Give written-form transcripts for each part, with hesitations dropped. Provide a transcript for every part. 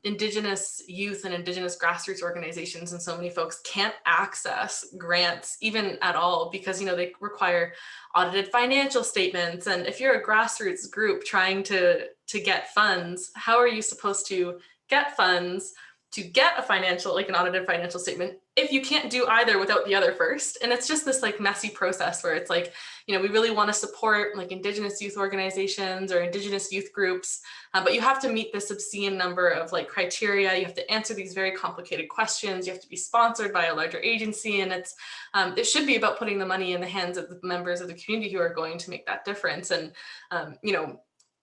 Indigenous youth and Indigenous grassroots organizations and so many folks can't access grants even at all because, they require audited financial statements. And if you're a grassroots group trying to get funds, how are you supposed to get funds to get a financial, like an audited financial statement, if you can't do either without the other first? And it's just this like messy process where it's like, we really want to support like Indigenous youth organizations or Indigenous youth groups, but you have to meet this obscene number of like criteria. You have to answer these very complicated questions. You have to be sponsored by a larger agency. And it should be about putting the money in the hands of the members of the community who are going to make that difference. And,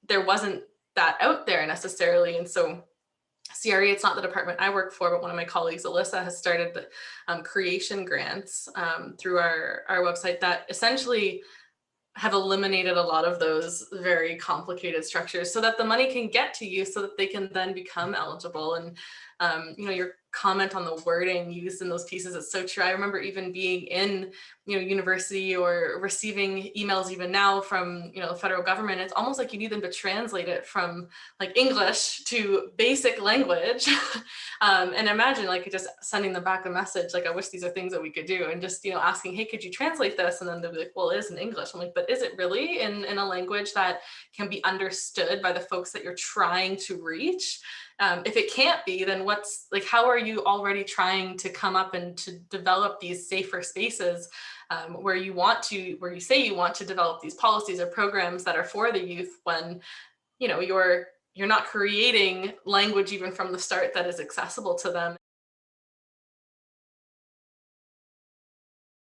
there wasn't that out there necessarily. And so CRE, it's not the department I work for, but one of my colleagues, Alyssa, has started the creation grants through our website that essentially have eliminated a lot of those very complicated structures so that the money can get to you so that they can then become eligible. And, your comment on the wording used in those pieces is so true. I remember even being in, university or receiving emails even now from, the federal government. It's almost like you need them to translate it from like English to basic language. And imagine like just sending them back a message, like, I wish these are things that we could do. And just, asking, hey, could you translate this? And then they'll be like, well, it is in English. I'm like, but is it really in a language that can be understood by the folks that you're trying to reach? If it can't be, then what's like, how are you already trying to come up and to develop these safer spaces where you say you want to develop these policies or programs that are for the youth when, you're not creating language even from the start that is accessible to them?